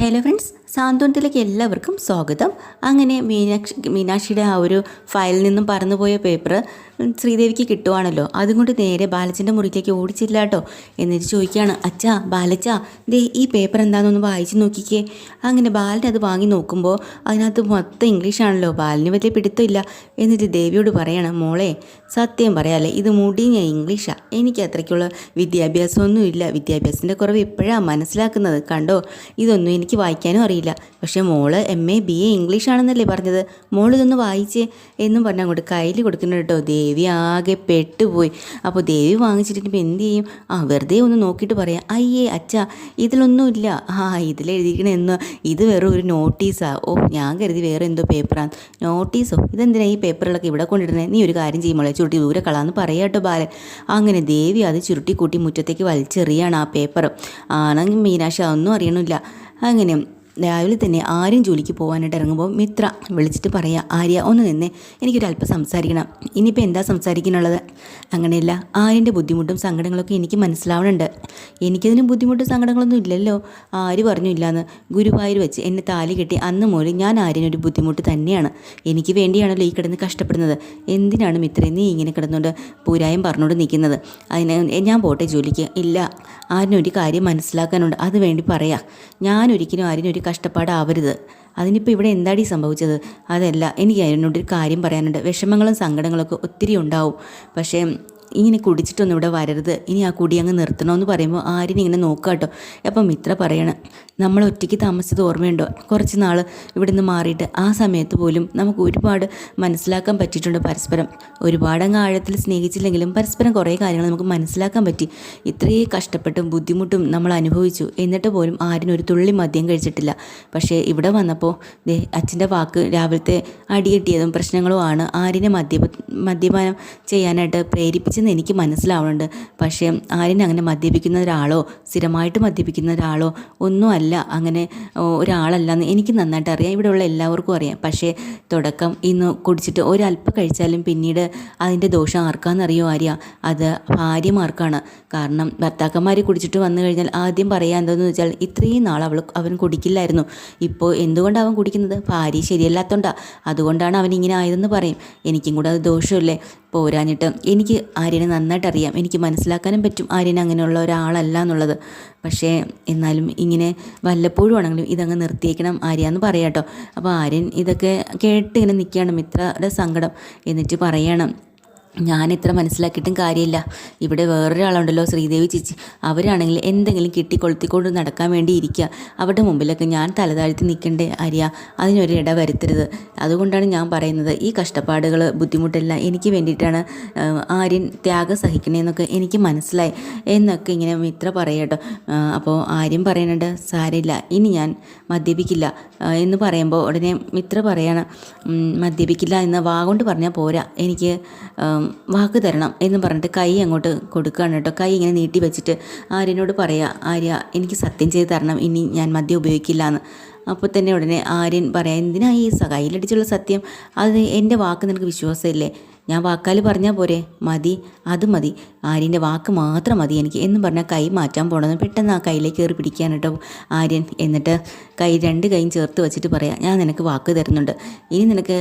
Hello friends, സാന്ത്വനത്തിലേക്ക് എല്ലാവർക്കും സ്വാഗതം. അങ്ങനെ മീനാക്ഷിയുടെ ആ ഒരു ഫയലിൽ നിന്നും പറന്നുപോയ പേപ്പർ ശ്രീദേവിക്ക് കിട്ടുവാണല്ലോ. അതുകൊണ്ട് നേരെ ബാലച്ചൻ്റെ മുറിയിലേക്ക് ഓടിച്ചില്ല കേട്ടോ. എന്നിട്ട് ചോദിക്കുകയാണ്, അച്ഛാ ബാലച്ചാ, ദേ ഈ പേപ്പർ എന്താണെന്നൊന്ന് വായിച്ച് നോക്കിക്കേ. അങ്ങനെ ബാലൻ അത് വാങ്ങി നോക്കുമ്പോൾ അതിനകത്ത് മൊത്തം ഇംഗ്ലീഷാണല്ലോ. ബാലന് വലിയ പിടുത്തമില്ല. എന്നിട്ട് ദേവിയോട് പറയണം, മോളെ സത്യം പറയാല്ലേ, ഇത് മുടിഞ്ഞ ഇംഗ്ലീഷാണ്. എനിക്ക് അത്രയ്ക്കുള്ള വിദ്യാഭ്യാസമൊന്നുമില്ല. വിദ്യാഭ്യാസത്തിൻ്റെ കുറവ് ഇപ്പോഴാണ് മനസ്സിലാക്കുന്നത്. കണ്ടോ, ഇതൊന്നും എനിക്ക് വായിക്കാനും അറിയില്ല. പക്ഷേ മോള് MA BA ഇംഗ്ലീഷാണെന്നല്ലേ പറഞ്ഞത്, മോളിതൊന്ന് വായിച്ചേ എന്നും പറഞ്ഞാൽ അങ്ങോട്ട് കയ്യിൽ കൊടുക്കുന്നുണ്ട് കേട്ടോ. ദേവി ആകെ പെട്ടുപോയി. അപ്പോൾ ദേവി വാങ്ങിച്ചിട്ടിപ്പോൾ എന്ത് ചെയ്യും? വെറുതെ ഒന്ന് നോക്കിയിട്ട് പറയാം, അയ്യേ അച്ഛാ ഇതിലൊന്നുമില്ല. ഇതിലെഴുതിയിരിക്കണെന്ന് ഇത് വെറും ഒരു നോട്ടീസാണ്. ഞാൻ കരുതി വേറെ എന്തോ പേപ്പറാണ്. നോട്ടീസോ? ഇതെന്തിനാണ് ഈ പേപ്പറുകളൊക്കെ ഇവിടെ കൊണ്ടിടുന്നത്? നീ ഒരു കാര്യം ചെയ്യുമ്പോളെ ചുരുട്ടി ദൂരെ കളാന്ന് പറയാട്ടോ ബാലൻ. അങ്ങനെ ദേവി അത് ചുരുട്ടിക്കൂട്ടി മുറ്റത്തേക്ക് വലിച്ചെറിയാണ് ആ പേപ്പർ. ആണെങ്കിൽ മീനാക്ഷി അതൊന്നും അറിയണില്ല. അങ്ങനെ രാവിലെ തന്നെ ആര്യൻ ജോലിക്ക് പോകാനായിട്ട് ഇറങ്ങുമ്പോൾ മിത്ര വിളിച്ചിട്ട് പറയാം, ആര്യ ഒന്ന് നിന്നേ, എനിക്കൊരല്പം സംസാരിക്കണം. ഇനിയിപ്പോൾ എന്താ സംസാരിക്കാനുള്ളത്? അങ്ങനെയല്ല, ആര്യൻ്റെ ബുദ്ധിമുട്ടും സങ്കടങ്ങളൊക്കെ എനിക്ക് മനസ്സിലാവണുണ്ട്. എനിക്കതിന് ബുദ്ധിമുട്ടും സങ്കടങ്ങളൊന്നും ഇല്ലല്ലോ. ആര് പറഞ്ഞു ഇല്ലയെന്ന്? ഗുരുവായൂർ വെച്ച് എന്നെ താലി കെട്ടി അന്ന് മുതൽ ഞാൻ ആര്യനൊരു ബുദ്ധിമുട്ട് തന്നെയാണ്. എനിക്ക് വേണ്ടിയാണല്ലോ ഈ കിടന്ന് കഷ്ടപ്പെടുന്നത്. എന്തിനാണ് മിത്രേ നീ ഇങ്ങനെ കിടന്നുകൊണ്ട് പൂരായം പറഞ്ഞുകൊണ്ട് നിൽക്കുന്നത്? അതിന് ഞാൻ പോട്ടെ ജോലിക്ക്. ഇല്ല, ആര്യനൊരു കാര്യം മനസ്സിലാക്കാനുണ്ട്, അത് വേണ്ടി പറയാം. ഞാനൊരിക്കലും ആര്യനൊരു കഷ്ടപ്പാടാവരുത്. അതിനിപ്പോൾ ഇവിടെ എന്താടി സംഭവിച്ചത്? അതല്ല, എനിക്ക് അതിനോടൊരു കാര്യം പറയാനുണ്ട്. വിഷമങ്ങളും സങ്കടങ്ങളൊക്കെ ഒത്തിരി ഉണ്ടാവും. പക്ഷേ ഇങ്ങനെ കുടിച്ചിട്ടൊന്നും ഇവിടെ വരരുത്. ഇനി ആ കുടി അങ്ങ് നിർത്തണമെന്ന് പറയുമ്പോൾ ആര്യൻ ഇങ്ങനെ നോക്കുക കേട്ടോ. അപ്പം മിത്ര പറയണം, നമ്മൾ ഒറ്റയ്ക്ക് താമസിച്ചത് ഓർമ്മയുണ്ടോ? കുറച്ച് നാൾ ഇവിടെ നിന്ന് മാറിയിട്ട് ആ സമയത്ത് പോലും നമുക്ക് ഒരുപാട് മനസ്സിലാക്കാൻ പറ്റിയിട്ടുണ്ട് പരസ്പരം. ഒരുപാടങ്ങ് ആഴത്തിൽ സ്നേഹിച്ചില്ലെങ്കിലും പരസ്പരം കുറേ കാര്യങ്ങൾ നമുക്ക് മനസ്സിലാക്കാൻ പറ്റി. ഇത്രയും കഷ്ടപ്പെട്ടും ബുദ്ധിമുട്ടും നമ്മൾ അനുഭവിച്ചു. എന്നിട്ട് പോലും ആര്യൻ ഒരു തുള്ളി മദ്യം കഴിച്ചിട്ടില്ല. പക്ഷേ ഇവിടെ വന്നപ്പോൾ അച്ഛൻ്റെ വാക്ക് രാവിലത്തെ അടികെട്ടിയതും പ്രശ്നങ്ങളുമാണ് ആര്യനെ മദ്യപാനം ചെയ്യാനായിട്ട് പ്രേരിപ്പിച്ചെന്ന് എനിക്ക് മനസ്സിലാവുന്നുണ്ട്. പക്ഷേ ആര്യൻ അങ്ങനെ മദ്യപിക്കുന്ന ഒരാളോ സ്ഥിരമായിട്ട് മദ്യപിക്കുന്ന ഒരാളോ ഒന്നും അല്ല. അങ്ങനെ ഒരാളല്ലെന്ന് എനിക്ക് നന്നായിട്ട് അറിയാം. ഇവിടെയുള്ള എല്ലാവർക്കും അറിയാം. പക്ഷേ തുടക്കം ഇന്ന് കുടിച്ചിട്ട് ഒരല്പം കഴിച്ചാലും പിന്നീട് അതിൻ്റെ ദോഷം ആർക്കാണെന്നറിയോ ആര്യ? അത് ഭാര്യമാർക്കാണ്. കാരണം ഭർത്താക്കന്മാർ കുടിച്ചിട്ട് വന്നു കഴിഞ്ഞാൽ ആദ്യം പറയാൻ എന്താണെന്ന് വെച്ചാൽ, ഇത്രയും നാൾ അവൻ കുടിക്കില്ലായിരുന്നു, ഇപ്പോൾ എന്തുകൊണ്ടാണ് അവൻ കുടിക്കുന്നത്? ഭാര്യ ശരിയല്ലാത്തതുകൊണ്ടാണ്, അതുകൊണ്ടാണ് അവൻ ഇങ്ങനെ ആയതെന്ന് പറയും. എനിക്കും കൂടെ അത് ദോഷമല്ലേ? പോരാഞ്ഞിട്ട് എനിക്ക് ആര്യനെ നന്നായിട്ട് അറിയാം. എനിക്ക് മനസ്സിലാക്കാനും പറ്റും ആര്യൻ അങ്ങനെയുള്ള ഒരാളല്ല എന്നുള്ളത്. പക്ഷേ എന്നാലും ഇങ്ങനെ വല്ലപ്പോഴും ആണെങ്കിലും ഇതങ്ങ് നിർത്തിയേക്കണം ആര്യ എന്ന് പറയാം കേട്ടോ. അപ്പോൾ ആര്യൻ ഇതൊക്കെ കേട്ട് ഇങ്ങനെ നിൽക്കുകയാണ്, മിത്രയുടെ സങ്കടം. എന്നിട്ട് പറയണം, ഞാൻ ഇത്ര മനസ്സിലാക്കിയിട്ടും കാര്യമില്ല. ഇവിടെ വേറൊരാളുണ്ടല്ലോ, ശ്രീദേവി ചേച്ചി. അവരാണെങ്കിൽ എന്തെങ്കിലും കിട്ടിക്കൊളുത്തിക്കൊണ്ട് നടക്കാൻ വേണ്ടി ഇരിക്കുക. അവരുടെ മുമ്പിലൊക്കെ ഞാൻ തലതാഴ്ത്തി നിൽക്കണ്ടേ ആര്യ? അതിനൊരിട വരുത്തരുത്. അതുകൊണ്ടാണ് ഞാൻ പറയുന്നത്, ഈ കഷ്ടപ്പാടുകൾ ബുദ്ധിമുട്ടെല്ലാം എനിക്ക് വേണ്ടിയിട്ടാണ് ആര്യൻ ത്യാഗം സഹിക്കണേന്നൊക്കെ എനിക്ക് മനസ്സിലായി എന്നൊക്കെ ഇങ്ങനെ മിത്ര പറയട്ടോ. അപ്പോൾ ആര്യൻ പറയുന്നുണ്ട്, സാരമില്ല, ഇനി ഞാൻ മദ്യപിക്കില്ല എന്ന് പറയുമ്പോൾ ഉടനെ മിത്ര പറയണം, മദ്യപിക്കില്ല എന്ന് വാഗോണ്ട് പറഞ്ഞാൽ പോരാ, എനിക്ക് വാക്ക് തരണം എന്ന് പറഞ്ഞിട്ട് കൈ അങ്ങോട്ട് കൊടുക്കുകയാണ് കേട്ടോ. കൈ ഇങ്ങനെ നീട്ടി വെച്ചിട്ട് ആര്യനോട് പറയാം, ആര്യ എനിക്ക് സത്യം ചെയ്ത് തരണം, ഇനി ഞാൻ മദ്യം ഉപയോഗിക്കില്ല എന്ന്. അപ്പോൾ തന്നെ ഉടനെ ആര്യൻ പറയാം, എന്തിനാ ഈ കയ്യിലടിച്ചുള്ള സത്യം? അത് എൻ്റെ വാക്ക് നിനക്ക് വിശ്വാസമില്ലേ? ഞാൻ വാക്കാൽ പറഞ്ഞാൽ പോരെ? മതി, അത് മതി, ആര്യൻ്റെ വാക്ക് മാത്രം മതി എനിക്ക് എന്നും പറഞ്ഞാൽ കൈ മാറ്റാൻ പോകണമെന്ന് പെട്ടെന്ന് ആ കയ്യിലേക്ക് കയറി പിടിക്കാൻ കേട്ടോ ആര്യൻ. എന്നിട്ട് രണ്ട് കൈയും ചേർത്ത് വെച്ചിട്ട് പറയാം, ഞാൻ നിനക്ക് വാക്ക് തരുന്നുണ്ട്, ഇനി നിനക്ക്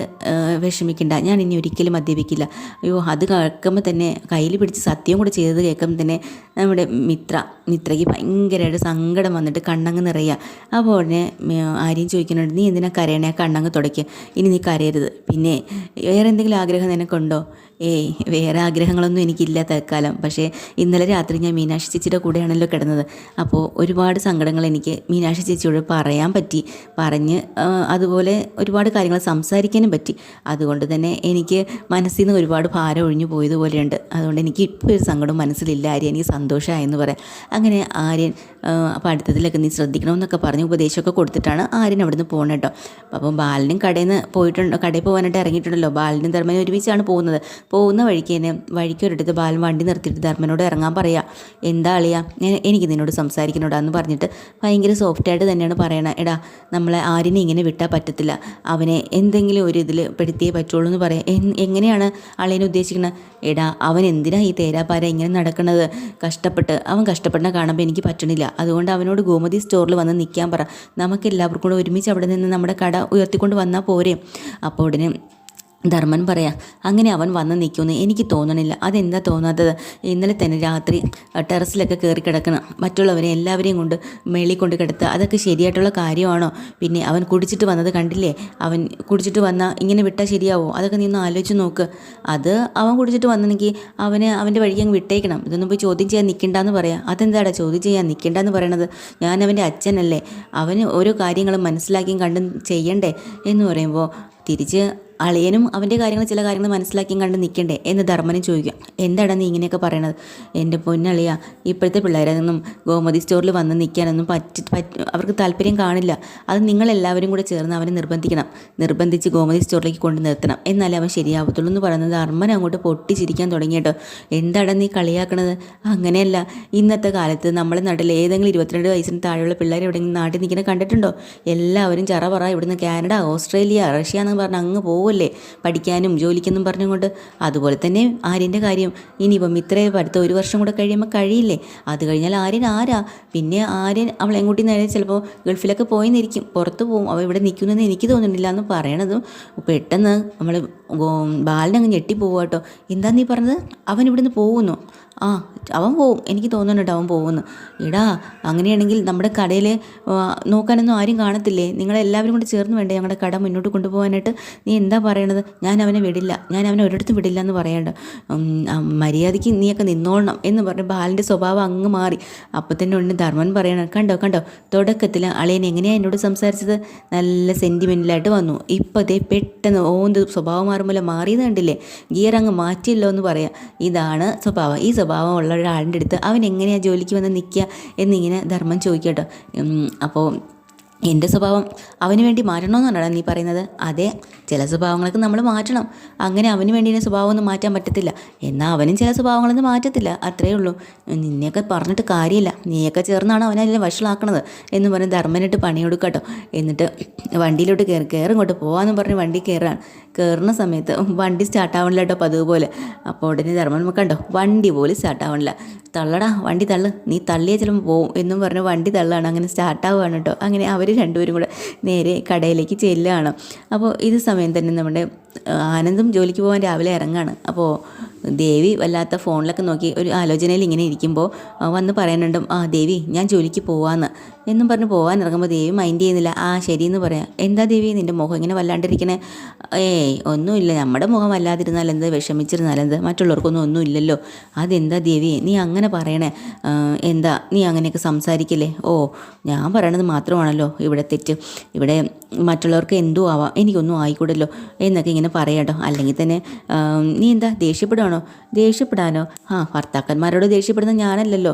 വിഷമിക്കണ്ട, ഞാൻ ഇനി ഒരിക്കലും മദ്യപിക്കില്ല. അയ്യോ, അത് കേൾക്കുമ്പോൾ തന്നെ കയ്യിൽ പിടിച്ച് സത്യം കൂടെ ചെയ്തത് കേൾക്കുമ്പോൾ തന്നെ നമ്മുടെ മിത്രയ്ക്ക് ഭയങ്കരമായിട്ട് സങ്കടം വന്നിട്ട് കണ്ണങ്ങ് നിറയുക. അപ്പോൾ ഉടനെ ആര്യൻ ചോദിക്കുന്നുണ്ട്, നീ എന്തിനാ കരയണേ? കണ്ണങ്ങ് തുടയ്ക്കുക, ഇനി നീ കരയരുത്. പിന്നെ വേറെ എന്തെങ്കിലും ആഗ്രഹം നിനക്കുണ്ടോ? വേറെ ആഗ്രഹങ്ങളൊന്നും എനിക്കില്ല തൽക്കാലം. പക്ഷേ ഇന്നലെ രാത്രി ഞാൻ മീനാക്ഷി ചേച്ചിയുടെ കൂടെയാണല്ലോ കിടന്നത്. അപ്പോൾ ഒരുപാട് സങ്കടങ്ങൾ എനിക്ക് മീനാക്ഷി ചേച്ചിയോട് പറയാൻ പറ്റി, പറഞ്ഞ് അതുപോലെ ഒരുപാട് കാര്യങ്ങൾ സംസാരിക്കാനും പറ്റി. അതുകൊണ്ട് തന്നെ എനിക്ക് മനസ്സിൽ നിന്ന് ഒരുപാട് ഭാരം ഒഴിഞ്ഞു പോയതുപോലെയുണ്ട്. അതുകൊണ്ട് എനിക്ക് ഇപ്പോൾ ഒരു സങ്കടവും മനസ്സിലില്ല ആര്യൻ, എനിക്ക് സന്തോഷമായെന്ന് പറയാം. അങ്ങനെ ആര്യൻ അപ്പോൾ അടുത്തതിലൊക്കെ നീ ശ്രദ്ധിക്കണമെന്നൊക്കെ പറഞ്ഞ് ഉപദേശമൊക്കെ കൊടുത്തിട്ടാണ് ആര്യൻ അവിടെ നിന്ന് പോകുന്നത് കേട്ടോ. അപ്പോൾ ബാലനും കടയിൽ പോകാനായിട്ട് ഇറങ്ങിയിട്ടുണ്ടല്ലോ. ബാലനും ധർമ്മനും ഒരുമിച്ചാണ് പോകുന്നത്. പോകുന്ന വഴിക്ക് തന്നെ വഴിക്കൊരിടത്ത് ബാലൻ വണ്ടി നിർത്തിയിട്ട് ധർമ്മനോട് ഇറങ്ങാൻ പറയുക. എന്താ അളിയാ, എനിക്ക് നിന്നോട് സംസാരിക്കണോടാന്ന് പറഞ്ഞിട്ട് ഭയങ്കര സോഫ്റ്റായിട്ട് തന്നെയാണ് പറയണത്. എടാ, നമ്മളെ ആരിനെ ഇങ്ങനെ വിട്ടാൽ പറ്റത്തില്ല, അവനെ എന്തെങ്കിലും ഒരു ഇതിൽ പെടുത്തിയേ പറ്റുള്ളൂ എന്ന് പറയാം. എങ്ങനെയാണ് അളിയനെ ഉദ്ദേശിക്കുന്നത്? എടാ, അവൻ എന്തിനാ ഈ തേരാപ്പാര ഇങ്ങനെ നടക്കുന്നത്? അവൻ കഷ്ടപ്പെടുന്ന കാണുമ്പോൾ എനിക്ക് പറ്റണില്ല. അതുകൊണ്ട് അവനോട് ഗോമതി സ്റ്റോറിൽ വന്ന് നിൽക്കാൻ പറ. നമുക്ക് എല്ലാവർക്കും കൂടെ ഒരുമിച്ച് അവിടെ നിന്ന് നമ്മുടെ കട ഉയർത്തിക്കൊണ്ട് വന്നാൽ പോരെ. അപ്പോൾ ഉടനെ ധർമ്മൻ പറയാം, അങ്ങനെ അവൻ വന്ന് നിൽക്കുമെന്ന് എനിക്ക് തോന്നണില്ല. അതെന്താ തോന്നാത്തത്? ഇന്നലെ തന്നെ രാത്രി ടെറസിലൊക്കെ കയറി കിടക്കണം, മറ്റുള്ളവരെ എല്ലാവരെയും കൊണ്ട് മേളിൽ കൊണ്ട് കിടത്തുക, അതൊക്കെ ശരിയായിട്ടുള്ള കാര്യമാണോ? പിന്നെ അവൻ കുടിച്ചിട്ട് വന്നത് കണ്ടില്ലേ? അവൻ കുടിച്ചിട്ട് വന്നാൽ ഇങ്ങനെ വിട്ടാൽ ശരിയാവോ? അതൊക്കെ നീ ഒന്ന് ആലോചിച്ച് നോക്ക്. അത് അവൻ കുടിച്ചിട്ട് വന്നെങ്കിൽ അവൻ്റെ വഴിക്ക് അങ്ങ് വിട്ടേക്കണം. ഇതൊന്നും പോയി ചോദ്യം ചെയ്യാൻ നിൽക്കണ്ടെന്ന് പറയാം. അതെന്താടാ ചോദ്യം ചെയ്യാൻ നിൽക്കണ്ടെന്ന് പറയണത്? ഞാൻ അവൻ്റെ അച്ഛനല്ലേ, അവന് ഓരോ കാര്യങ്ങളും മനസ്സിലാക്കിയും കണ്ടും ചെയ്യണ്ടേ എന്ന് പറയുമ്പോൾ തിരിച്ച് അളിയനും അവൻ്റെ കാര്യങ്ങൾ ചില കാര്യങ്ങൾ മനസ്സിലാക്കിയും കണ്ട് നിൽക്കണ്ടേ എന്ന് ധർമ്മനും ചോദിക്കാം. എന്താടാ നീ ഇങ്ങനെയൊക്കെ പറയണത്? എൻ്റെ പൊന്നളിയ, ഇപ്പോഴത്തെ പിള്ളേരൊന്നും ഗോമതി സ്റ്റോറിൽ വന്ന് നിൽക്കാനൊന്നും അവർക്ക് താല്പര്യം കാണില്ല. അത് നിങ്ങളെല്ലാവരും കൂടെ ചേർന്ന് അവനെ നിർബന്ധിച്ച് ഗോമതി സ്റ്റോറിലേക്ക് കൊണ്ട് നിർത്തണം, എന്നാലേ അവൻ ശരിയാവത്തുള്ളൂ എന്ന് പറയുന്നത് ധർമ്മൻ അങ്ങോട്ട് പൊട്ടിച്ചിരിക്കാൻ തുടങ്ങിയിട്ടോ. എന്താടാ നീ കളിയാക്കണത്? അങ്ങനെയല്ല, ഇന്നത്തെ കാലത്ത് നമ്മളെ നാട്ടിൽ ഏതെങ്കിലും 22 വയസ്സിന് താഴെയുള്ള പിള്ളേർ എവിടെയെങ്കിലും നാട്ടിൽ നിൽക്കുന്നത് കണ്ടിട്ടുണ്ടോ? എല്ലാവരും ചറ ഇവിടുന്ന് കാനഡ, ഓസ്ട്രേലിയ, റഷ്യ എന്ന് പറഞ്ഞ് അങ്ങ് പോവല്ലേ പഠിക്കാനും ജോലിക്കെന്നും പറഞ്ഞുകൊണ്ട്. അതുപോലെ തന്നെ ആര്യൻ്റെ കാര്യം. ഇനിയിപ്പം ഇത്രയും പഠിത്തം 1 വർഷം കൂടെ കഴിയുമ്പോൾ കഴിയില്ലേ? അത് കഴിഞ്ഞാൽ ആര്യൻ ആരാ? പിന്നെ ആര്യൻ അവൾ എങ്ങോട്ടും നേരെ ചിലപ്പോൾ ഗൾഫിലൊക്കെ പോയിന്നിരിക്കും, പുറത്ത് പോകും, അവൾ ഇവിടെ നിൽക്കുന്നെന്ന് എനിക്ക് തോന്നുന്നില്ല എന്ന് പറയണതും പെട്ടെന്ന് നമ്മൾ ബാലനങ്ങ് ഞെട്ടിപ്പോവുക കേട്ടോ. എന്താ നീ പറഞ്ഞത്? അവൻ ഇവിടുന്ന് പോകുന്നു? ആ, അവൻ പോവും, എനിക്ക് തോന്നുന്നുണ്ട് അവൻ പോകുന്നു. എടാ, അങ്ങനെയാണെങ്കിൽ നമ്മുടെ കടയിൽ നോക്കാനൊന്നും ആരും കാണത്തില്ലേ? നിങ്ങളെല്ലാവരും കൂടെ ചേർന്ന് വേണ്ടേ ഞങ്ങളുടെ കട മുന്നോട്ട് കൊണ്ടുപോകാനായിട്ട്? നീ എന്താ പറയണത്? ഞാൻ അവനെ ഒരിടത്തും വിടില്ല എന്ന് പറയണ്ട. മര്യാദയ്ക്ക് നീയൊക്കെ നിന്നോളണം എന്ന് പറഞ്ഞ് ബാലൻ്റെ സ്വഭാവം അങ്ങ് മാറി. അപ്പം തന്നെ ഉണ്ട് ധർമ്മൻ പറയണം, കണ്ടോ തുടക്കത്തിൽ അളിയൻ എങ്ങനെയാണ് എന്നോട് സംസാരിച്ചത്? നല്ല സെൻറ്റിമെൻ്റലായിട്ട് വന്നു. ഇപ്പോഴത്തെ പെട്ടെന്ന് ഓന്ത് സ്വഭാവം മാറുമ്പോൾ മാറിയത് കണ്ടില്ലേ? ഗിയർ അങ്ങ് മാറ്റിയല്ലോ എന്ന് പറയാം. ഇതാണ് സ്വഭാവം. ഈ സ്വഭാവം ഉള്ള ഒരാളിൻ്റെ അടുത്ത് അവൻ എങ്ങനെയാണ് ജോലിക്ക് വന്ന് നിൽക്കുക എന്നിങ്ങനെ ധർമ്മൻ ചോദിക്കട്ടോ. അപ്പോൾ എൻ്റെ സ്വഭാവം അവന് വേണ്ടി മാറ്റണമെന്നാണ് നീ പറയുന്നത്? അതെ, ചില സ്വഭാവങ്ങളൊക്കെ നമ്മൾ മാറ്റണം. അങ്ങനെ അവന് വേണ്ടി എൻ്റെ സ്വഭാവം ഒന്നും മാറ്റാൻ പറ്റത്തില്ല, എന്നാൽ അവനും ചില സ്വഭാവങ്ങളൊന്നും മാറ്റത്തില്ല, അത്രയേ ഉള്ളൂ. നിന്നെയൊക്കെ പറഞ്ഞിട്ട് കാര്യമില്ല, നീയൊക്കെ ചേർന്നാണ് അവനെല്ലാം വഷളാക്കണത് എന്ന് പറഞ്ഞ് ധർമ്മനിട്ട് പണിയെടുക്കട്ടോ. എന്നിട്ട് വണ്ടിയിലോട്ട് കയറിങ്ങോട്ട് പോകാമെന്ന് പറഞ്ഞ് വണ്ടി കയറുന്ന സമയത്ത് വണ്ടി സ്റ്റാർട്ടാവണില്ല കേട്ടോ, പതിവ് പോലെ. അപ്പോൾ ഉടനെ ധർമ്മൻ കണ്ടോ, വണ്ടി പോലും സ്റ്റാർട്ടാവണില്ല. തള്ളടാ, വണ്ടി തള്ളു, നീ തള്ളിയാൽ ചിലപ്പോൾ പോവും എന്നും പറഞ്ഞ് വണ്ടി തള്ളുകയാണ്. അങ്ങനെ സ്റ്റാർട്ടാവുകയാണ് കേട്ടോ. അങ്ങനെ അവർ രണ്ടുപേരും കൂടെ നേരെ കടയിലേക്ക് ചെല്ലുകയാണ്. അപ്പോൾ ഇത് സമയം തന്നെ നമ്മുടെ ആനന്ദും ജോലിക്ക് പോകാൻ രാവിലെ ഇറങ്ങാണ്. അപ്പോൾ ദേവി വല്ലാത്ത ഫോണിലൊക്കെ നോക്കി ഒരു ആലോചനയിൽ ഇങ്ങനെ ഇരിക്കുമ്പോൾ വന്ന് പറയാനുണ്ട്, ദേവി ഞാൻ ജോലിക്ക് പോവാന്ന് എന്നും പറഞ്ഞ് പോകാൻ ഇറങ്ങുമ്പോൾ ദേവി മൈൻഡ് ചെയ്യുന്നില്ല. ശരിയെന്ന് പറയാം. എന്താ ദേവി നിൻ്റെ മുഖം ഇങ്ങനെ വല്ലാണ്ടിരിക്കണേ? ഒന്നുമില്ല, നമ്മുടെ മുഖം വല്ലാതിരുന്നാൽ എന്ത്, വിഷമിച്ചിരുന്നാൽ എന്ത്, മറ്റുള്ളവർക്കൊന്നും ഒന്നും ഇല്ലല്ലോ. അതെന്താ ദേവി നീ അങ്ങനെ പറയണേ? എന്താ നീ അങ്ങനെയൊക്കെ സംസാരിക്കില്ലേ? ഞാൻ പറയണത് മാത്രമാണല്ലോ ഇവിടെ തെറ്റ്, ഇവിടെ മറ്റുള്ളവർക്ക് എന്തോ ആവാം, എനിക്കൊന്നും ആയിക്കൂടല്ലോ എന്നൊക്കെ ഇങ്ങനെ പറയാട്ടോ. അല്ലെങ്കിൽ തന്നെ നീ എന്താ ദേഷ്യപ്പെടുകയാണോ? ദേഷ്യപ്പെടാനോ? ഭർത്താക്കന്മാരോട് ദേഷ്യപ്പെടുന്ന ഞാനല്ലല്ലോ,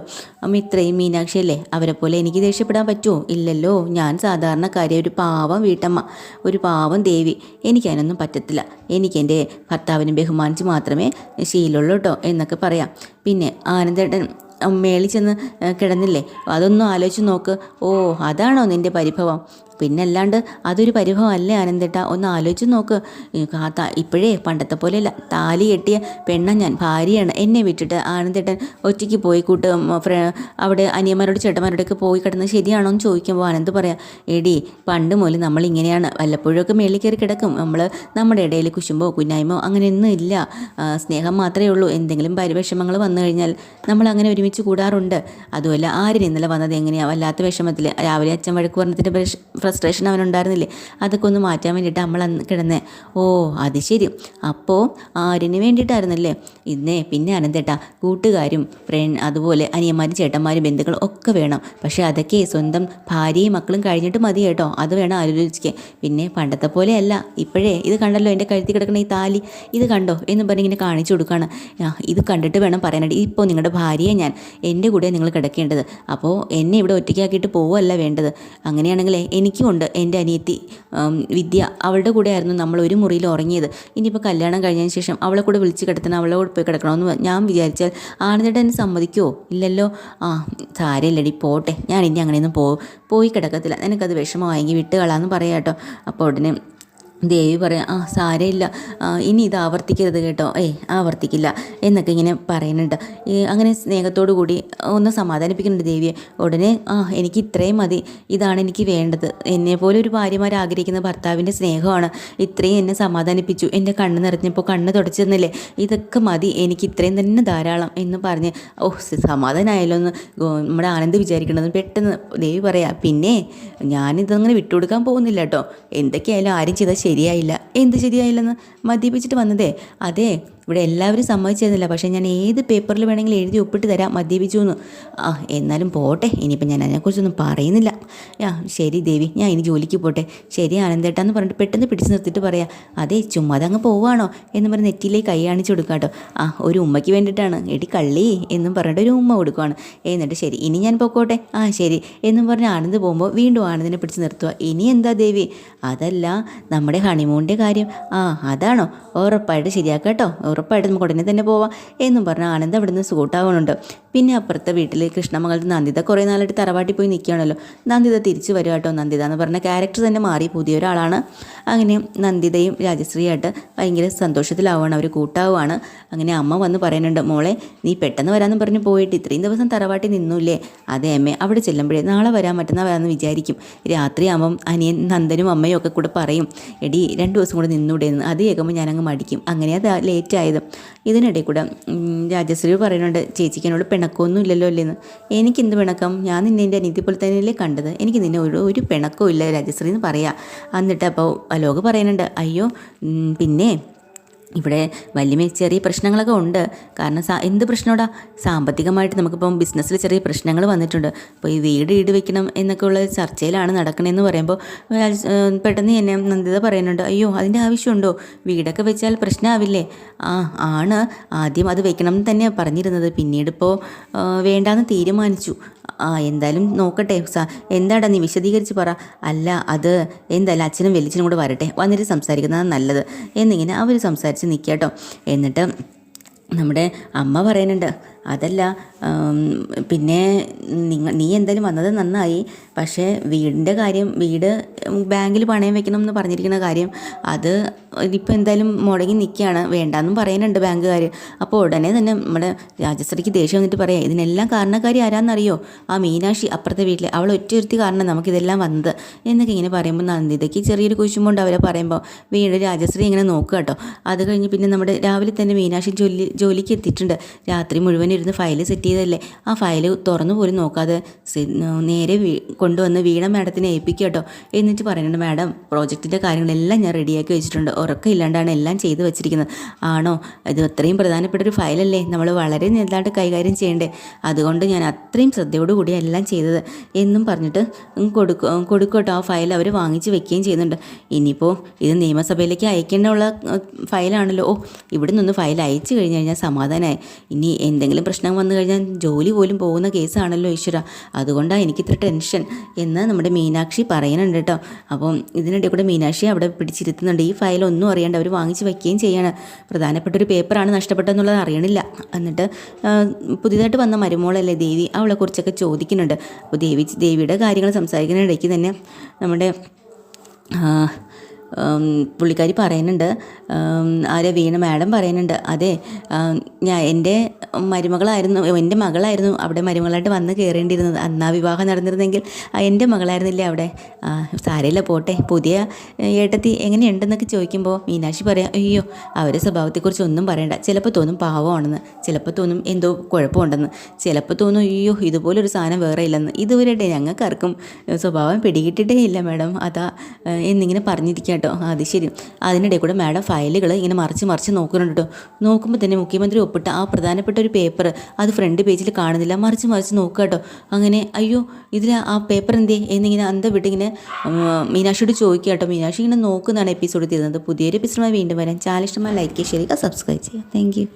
ഇത്രയും മീനാക്ഷിയല്ലേ, അവരെ പോലെ എനിക്ക് ദേഷ്യപ്പെടാൻ പറ്റുമോ? ഇല്ലല്ലോ. ഞാൻ സാധാരണക്കാരി, ഒരു പാവം വീട്ടമ്മ, ഒരു പാവം ദേവി, എനിക്കതിനൊന്നും പറ്റത്തില്ല. എനിക്കെൻ്റെ ഭർത്താവിനെ ബഹുമാനിച്ച് മാത്രമേ ശീലമുള്ളൂ കേട്ടോ എന്നൊക്കെ പറയാം. പിന്നെ ആനന്ദേട്ടൻ മേളിൽ ചെന്ന് കിടന്നില്ലേ, അതൊന്നും ആലോചിച്ച് നോക്ക്. അതാണോ നിൻ്റെ പരിഭവം? പിന്നല്ലാണ്ട് അതൊരു പരിഭവമല്ലേ ആനന്ദേട്ട? ഒന്ന് ആലോചിച്ച് നോക്ക്. ഇപ്പോഴേ പണ്ടത്തെ പോലെയല്ല, താലി കെട്ടിയ പെണ്ണ ഞാൻ, ഭാര്യയാണ്. എന്നെ വിട്ടിട്ട് ആനന്ദേട്ടൻ ഒറ്റയ്ക്ക് പോയി അവിടെ അനിയന്മാരോട് ചേട്ടന്മാരോടൊക്കെ പോയി കിടന്നത് ശരിയാണോ എന്ന് ചോദിക്കുമ്പോൾ ആനന്ദ് പറയാം, എടി പണ്ട് മുതൽ നമ്മളിങ്ങനെയാണ്, വല്ലപ്പോഴൊക്കെ മേളിൽ കയറി കിടക്കും, നമ്മുടെ ഇടയിൽ കുശുമ്പോ കുന്നായ്മോ അങ്ങനെയൊന്നും ഇല്ല, സ്നേഹം മാത്രമേ ഉള്ളൂ. എന്തെങ്കിലും പരിവിഷമങ്ങൾ വന്നു കഴിഞ്ഞാൽ നമ്മൾ അങ്ങനെ ഒരുമിച്ച് കൂടാറുണ്ട്. അതുമല്ല ആര്യൻ ഇന്നലെ വന്നത് എങ്ങനെയാണ്, വല്ലാത്ത വിഷമത്തിൽ, രാവിലെ അച്ഛൻ വഴക്ക് പറഞ്ഞതിൻ്റെ ഫ്രസ്ട്രേഷൻ അവനുണ്ടായിരുന്നില്ലേ, അതൊക്കെ ഒന്ന് മാറ്റാൻ വേണ്ടിയിട്ട് നമ്മൾ അന്ന് കിടന്നേ. അത് ശരി, അപ്പോൾ ആര്യന് വേണ്ടിയിട്ടായിരുന്നല്ലേ ഇന്നേ. പിന്നെ അനന്തേട്ടാ, കൂട്ടുകാരും അതുപോലെ അനിയന്മാരും ചേട്ടന്മാരും ബന്ധുക്കളും ഒക്കെ വേണം, പക്ഷേ അതൊക്കെ സ്വന്തം ഭാര്യയും മക്കളും കഴിഞ്ഞിട്ട് മതി കേട്ടോ, അത് വേണം ആലോചിക്കാൻ. പിന്നെ പണ്ടത്തെ പോലെയല്ല, ഇപ്പോഴേ ഇത് കണ്ടല്ലോ എൻ്റെ കഴുത്തി കിടക്കുന്ന ഈ താലി, ഇത് കണ്ടോ എന്ന് പറഞ്ഞ് ഇങ്ങനെ കാണിച്ചു കൊടുക്കുകയാണ്. ഇത് കണ്ടിട്ട് വേണം പറയാനായിട്ട്. ഇപ്പോൾ നിങ്ങളുടെ ഭാര്യയെ ഞാൻ, എൻ്റെ കൂടെ നിങ്ങൾ കിടക്കേണ്ടത്, അപ്പോൾ എന്നെ ഇവിടെ ഒറ്റയ്ക്കാക്കിയിട്ട് പോവുകയല്ല വേണ്ടത്. അങ്ങനെയാണെങ്കിൽ എനിക്ക് എനിക്കുമുണ്ട് എൻ്റെ അനിയത്തി വിദ്യ. അവളുടെ കൂടെ ആയിരുന്നു നമ്മൾ ഒരു മുറിയിൽ ഉറങ്ങിയത്. ഇനിയിപ്പോൾ കല്യാണം കഴിഞ്ഞതിന് ശേഷം അവളെ കൂടെ വിളിച്ച് കിടത്തണം, അവളെ കൂടെ പോയി കിടക്കണമെന്ന് ഞാൻ വിചാരിച്ചാൽ ആനന്ദേട്ടൻ എന്നെ സമ്മതിക്കുമോ? ഇല്ലല്ലോ. സാരമില്ലടി, പോട്ടെ, ഞാൻ ഇനി അങ്ങനെയൊന്നും പോയി കിടക്കത്തില്ല, നിനക്കത് വിഷമമായെങ്കിൽ വിട്ട് കളാന്ന് പറയാം കേട്ടോ. അപ്പോൾ ഉടനെ ദേവി പറയാം, സാരമില്ല, ഇനി ഇത് ആവർത്തിക്കരുത് കേട്ടോ, ആവർത്തിക്കില്ല എന്നൊക്കെ ഇങ്ങനെ പറയുന്നുണ്ട്. അങ്ങനെ സ്നേഹത്തോടു കൂടി ഒന്ന് സമാധാനിപ്പിക്കുന്നുണ്ട് ദേവിയെ. ഉടനെ എനിക്ക് ഇത്രയും മതി, ഇതാണ് എനിക്ക് വേണ്ടത്, എന്നെപ്പോലെ ഒരു ഭാര്യമാർ ആഗ്രഹിക്കുന്ന ഭർത്താവിൻ്റെ സ്നേഹമാണ്, ഇത്രയും എന്നെ സമാധാനിപ്പിച്ചു, എൻ്റെ കണ്ണ് നിറഞ്ഞപ്പോൾ കണ്ണ് തുടച്ചു തന്നില്ലേ, ഇതൊക്കെ മതി, എനിക്ക് ഇത്രയും തന്നെ ധാരാളം എന്ന് പറഞ്ഞ് സമാധാനമായല്ലോ എന്ന് നമ്മുടെ ആനന്ദ് വിചാരിക്കണമെന്ന് പെട്ടെന്ന് ദേവി പറയാം, പിന്നെ ഞാനിതങ്ങനെ വിട്ടുകൊടുക്കാൻ പോകുന്നില്ല കേട്ടോ, എന്തൊക്കെയായാലും ആരും ചെയ്താൽ ശരിയായില്ല. എന്ത് ശരിയായില്ലെന്ന്? മദ്യപിച്ചിട്ട് വന്നതേ, അതെ, ഇവിടെ എല്ലാവരും സമ്മതിച്ചിരുന്നില്ല, പക്ഷേ ഞാൻ ഏത് പേപ്പറിൽ വേണമെങ്കിലും എഴുതി ഒപ്പിട്ട് തരാം മദ്യപിച്ചു എന്ന്. എന്നാലും പോട്ടെ, ഇനിയിപ്പോൾ ഞാൻ അതിനെക്കുറിച്ചൊന്നും പറയുന്നില്ല. ശരി ദേവി, ഞാൻ ഇനി ജോലിക്ക് പോട്ടെ. ശരി ആനന്ദേട്ടാന്ന് പറഞ്ഞിട്ട് പെട്ടെന്ന് പിടിച്ച് നിർത്തിയിട്ട് പറയാം, അതെ ചുമ്മാതെ അങ്ങ് പോവാണോ എന്ന് പറഞ്ഞ് നെറ്റിയിലേക്ക് കൈ കാണിച്ച് കൊടുക്കാം കേട്ടോ. ഒരു ഉമ്മയ്ക്ക് വേണ്ടിയിട്ടാണ്, എടി കള്ളി എന്നും പറഞ്ഞിട്ട് ഒരു ഉമ്മ കൊടുക്കുവാണ്. എന്നിട്ട് ശരി ഇനി ഞാൻ പൊക്കോട്ടെ, ശരി എന്നും പറഞ്ഞ് ആനന്ദ് പോകുമ്പോൾ വീണ്ടും ആനന്ദിനെ പിടിച്ച് നിർത്തുക. ഇനി എന്താ ദേവി? അതല്ല, നമ്മുടെ ഹണിമൂണിൻ്റെ കാര്യം. അതാണോ? ഉറപ്പായിട്ട് ശരിയാക്കാം കേട്ടോ, ഉറപ്പായിട്ട് നമുക്ക് ഉടനെ തന്നെ പോവാം എന്നും പറഞ്ഞാൽ ആനന്ദ് അവിടെ നിന്ന് സൂട്ടാവുന്നുണ്ട്. പിന്നെ അപ്പുറത്തെ വീട്ടിൽ കൃഷ്ണമംഗലത്ത് നന്ദിത കുറേ നാളായിട്ട് തറവാട്ടിൽ പോയി നിൽക്കുകയാണല്ലോ. നന്ദിത തിരിച്ചു വരും കേട്ടോ. നന്ദിത എന്ന് പറഞ്ഞ ക്യാരക്ടർ തന്നെ മാറി, പുതിയൊരാളാണ്. അങ്ങനെ നന്ദിതയും രാജശ്രീയായിട്ട് ഭയങ്കര സന്തോഷത്തിലാവുകയാണ്, അവർ കൂട്ടാവുകയാണ്. അങ്ങനെ അമ്മ വന്ന് പറയുന്നുണ്ട്, മോളെ നീ പെട്ടെന്ന് വരാമെന്ന് പറഞ്ഞ് പോയിട്ട് ഇത്രയും ദിവസം തറവാട്ടിൽ നിന്നില്ലേ? അതേ അമ്മേ, അവിടെ ചെല്ലുമ്പോഴേ നാളെ വരാൻ മറ്റന്നാൾ വരാമെന്ന് വിചാരിക്കും. രാത്രിയാകുമ്പം അനിയൻ നന്ദനും അമ്മയും ഒക്കെ കൂടെ പറയും, എടി 2 ദിവസം കൂടെ നിന്നൂടെ എന്ന്. അത് കേൾക്കുമ്പോൾ ഞാനങ്ങ് മടിക്കും. അങ്ങനെ അത് ലേറ്റായത്. ഇതിനിടയിൽ കൂടെ രാജശ്രീ പറയുന്നുണ്ട്, ചേച്ചിക്ക് എന്നോട് പിണക്കമൊന്നും ഇല്ലല്ലോ അല്ലേന്ന്. എനിക്കെന്ത് പിണക്കം? ഞാൻ നിന്നെ എൻ്റെ അനിയത്തി പോലെ തന്നെയല്ലേ കണ്ടത്, എനിക്ക് നിന്നെ ഒരു പിണക്കവും ഇല്ല രാജശ്രീ എന്ന് പറയാം. എന്നിട്ട് അപ്പോൾ അലോക് പറയുന്നുണ്ട്, അയ്യോ പിന്നെ ഇവിടെ വലിയ ചെറിയ പ്രശ്നങ്ങളൊക്കെ ഉണ്ട്. കാരണം എന്ത് പ്രശ്നമാടാ? സാമ്പത്തികമായിട്ട് നമുക്കിപ്പം ബിസിനസ്സിൽ ചെറിയ പ്രശ്നങ്ങൾ വന്നിട്ടുണ്ട്. അപ്പോൾ ഈ വീട് ഈട് വെക്കണം എന്നൊക്കെ ഉള്ള ചർച്ചയിലാണ് നടക്കണമെന്ന് പറയുമ്പോൾ പെട്ടെന്ന് എന്നെ നന്ദിത പറയുന്നുണ്ട്, അയ്യോ അതിൻ്റെ ആവശ്യമുണ്ടോ? വീടൊക്കെ വെച്ചാൽ പ്രശ്നമാവില്ലേ? ആണ്, ആദ്യം അത് വെക്കണം എന്ന് തന്നെയാണ് പറഞ്ഞിരുന്നത്, പിന്നീട് ഇപ്പോൾ വേണ്ടാന്ന് തീരുമാനിച്ചു. എന്തായാലും നോക്കട്ടെ, എന്താടാ നീ വിശദീകരിച്ച് പറ. അല്ല അത് എന്തായാലും അച്ഛനും വലിയച്ഛനും കൂടെ വരട്ടെ, വന്നിട്ട് സംസാരിക്കുന്നതാണ് നല്ലത് എന്നിങ്ങനെ അവർ സംസാരിച്ച് നിൽക്കുക കേട്ടോ. എന്നിട്ട് നമ്മുടെ അമ്മ പറയുന്നുണ്ട്, അതല്ല പിന്നെ നീ എന്തായാലും വന്നത് നന്നായി, പക്ഷേ വീടിൻ്റെ കാര്യം, വീട് ബാങ്കിൽ പണയം വെക്കണം എന്ന് പറഞ്ഞിരിക്കുന്ന കാര്യം അത് ഇപ്പോൾ എന്തായാലും മുടങ്ങി നിൽക്കുകയാണ്, വേണ്ടാന്നും പറയുന്നുണ്ട് ബാങ്കുകാർ. അപ്പോൾ ഉടനെ തന്നെ നമ്മുടെ രാജശ്രീക്ക് ദേഷ്യം വന്നിട്ട് പറയാം, ഇതിനെല്ലാം കാരണക്കാരി ആരാന്നറിയോ? മീനാക്ഷി അപ്പുറത്തെ വീട്ടിൽ, അവൾ ഒറ്റയൊരുത്തി കാരണം നമുക്കിതെല്ലാം വന്നത് എന്നൊക്കെ ഇങ്ങനെ പറയുമ്പോൾ നന്ദിതയ്ക്ക് ചെറിയൊരു കുശുമുണ്ട് അവരെ പറയുമ്പോൾ. വീണ്ടും രാജശ്രീ ഇങ്ങനെ നോക്കുക കേട്ടോ. അത് കഴിഞ്ഞ് പിന്നെ നമ്മുടെ രാവിലെ തന്നെ മീനാക്ഷി ജോലിക്ക് എത്തിയിട്ടുണ്ട്. രാത്രി മുഴുവൻ ഇരുന്ന് ഫയൽ സെറ്റ് ചെയ്തല്ലേ, ആ ഫയൽ തുറന്നു പോലും നോക്കാതെ നേരെ കൊണ്ടുവന്ന് വീണ മാഡത്തിനെ ഏൽപ്പിക്കുക കേട്ടോ. എന്നിട്ട് പറയുന്നുണ്ട്, മാഡം പ്രോജക്റ്റിൻ്റെ കാര്യങ്ങളെല്ലാം ഞാൻ റെഡിയാക്കി വെച്ചിട്ടുണ്ട്, ഉറക്കമില്ലാണ്ടാണ് എല്ലാം ചെയ്ത് വെച്ചിരിക്കുന്നത്. ആണോ? ഇത് അത്രയും പ്രധാനപ്പെട്ട ഒരു ഫയലല്ലേ, നമ്മൾ വളരെ നന്നായിട്ട് കൈകാര്യം ചെയ്യണ്ടേ, അതുകൊണ്ട് ഞാൻ അത്രയും ശ്രദ്ധയോടുകൂടി എല്ലാം ചെയ്തത് എന്നും പറഞ്ഞിട്ട് കൊടുക്കട്ടോ. ആ ഫയൽ അവർ വാങ്ങിച്ച് വെക്കുകയും ചെയ്യുന്നുണ്ട്. ഇനിയിപ്പോൾ ഇത് നിയമസഭയിലേക്ക് അയക്കേണ്ടുള്ള ഫയലാണല്ലോ. ഇവിടെ നിന്ന് ഫയൽ അയച്ചു കഴിഞ്ഞാൽ സമാധാനമായി. ഇനി എന്തെങ്കിലും പ്രശ്നം വന്നു കഴിഞ്ഞാൽ ജോലി പോലും പോകുന്ന കേസാണല്ലോ ഈശ്വര, അതുകൊണ്ടാണ് എനിക്കിത്ര ടെൻഷൻ എന്ന് നമ്മുടെ മീനാക്ഷി പറയുന്നുണ്ട് കേട്ടോ. അപ്പം ഇതിനിടയിൽ കൂടെ മീനാക്ഷി അവിടെ പിടിച്ചിരുത്തുന്നുണ്ട്. ഈ ഫയൽ ഒന്നും അറിയാണ്ട് അവർ വാങ്ങിച്ച് വയ്ക്കുകയും ചെയ്യാണ്. പ്രധാനപ്പെട്ടൊരു പേപ്പറാണ് നഷ്ടപ്പെട്ടതെന്നുള്ളത് അറിയണില്ല. എന്നിട്ട് പുതിയതായിട്ട് വന്ന മരുമോളല്ലേ ദേവി, അവളെക്കുറിച്ചൊക്കെ ചോദിക്കുന്നുണ്ട്. അപ്പോൾ ദേവിയുടെ കാര്യങ്ങൾ സംസാരിക്കുന്നതിനിടയ്ക്ക് തന്നെ നമ്മുടെ പുള്ളിക്കാരി പറയുന്നുണ്ട്, വീണ മാഡം പറയുന്നുണ്ട്, അതെ എൻ്റെ മകളായിരുന്നു അവിടെ മരുമകളായിട്ട് വന്ന് കയറേണ്ടിയിരുന്നത്. അന്നാ വിവാഹം നടന്നിരുന്നെങ്കിൽ എൻ്റെ മകളായിരുന്നില്ലേ അവിടെ. സാരമില്ല പോട്ടെ. പുതിയ ഏട്ടത്തി എങ്ങനെയുണ്ടെന്നൊക്കെ ചോദിക്കുമ്പോൾ മീനാക്ഷി പറയാം, അയ്യോ അവരുടെ സ്വഭാവത്തെക്കുറിച്ച് ഒന്നും പറയണ്ട, ചിലപ്പോൾ തോന്നും പാവമാണെന്ന്, ചിലപ്പോൾ തോന്നും എന്തോ കുഴപ്പമുണ്ടെന്ന്, ചിലപ്പോൾ തോന്നും അയ്യോ ഇതുപോലൊരു സാധനം വേറെ ഇല്ലെന്ന്. ഇതുവരെ ഞങ്ങൾക്കാർക്കും സ്വഭാവം പിടികിട്ടിട്ടേ ഇല്ല മാഡം, അതാ എന്നിങ്ങനെ പറഞ്ഞിരിക്കുക കേട്ടോ. അത് ശരി. അതിനിടയിൽ കൂടെ മാഡം ഫയലുകൾ ഇങ്ങനെ മറിച്ച് നോക്കുന്നുണ്ട് കേട്ടോ. നോക്കുമ്പോൾ തന്നെ മുഖ്യമന്ത്രി ഒപ്പിട്ട ആ പ്രധാനപ്പെട്ട ഒരു പേപ്പർ അത് ഫ്രണ്ട് പേജിൽ കാണുന്നില്ല, മറിച്ച് നോക്കുക കേട്ടോ. അങ്ങനെ അയ്യോ ഇതിൽ ആ പേപ്പർ എന്തേ എന്നിങ്ങനെ വിട്ടിങ്ങനെ മീനാക്ഷിയോട് ചോദിക്കുക കേട്ടോ. മീനാക്ഷി ഇങ്ങനെ നോക്കുന്നതാണ് എപ്പിസോഡ് തീർന്നത്. പുതിയൊരു എപ്പിസോഡുമായി വീണ്ടും വരാം. ചാനൽ ഇഷ്ടമായി ലൈക്ക് ചെയ്യുക, സബ്സ്ക്രൈബ് ചെയ്യുക. Thank you.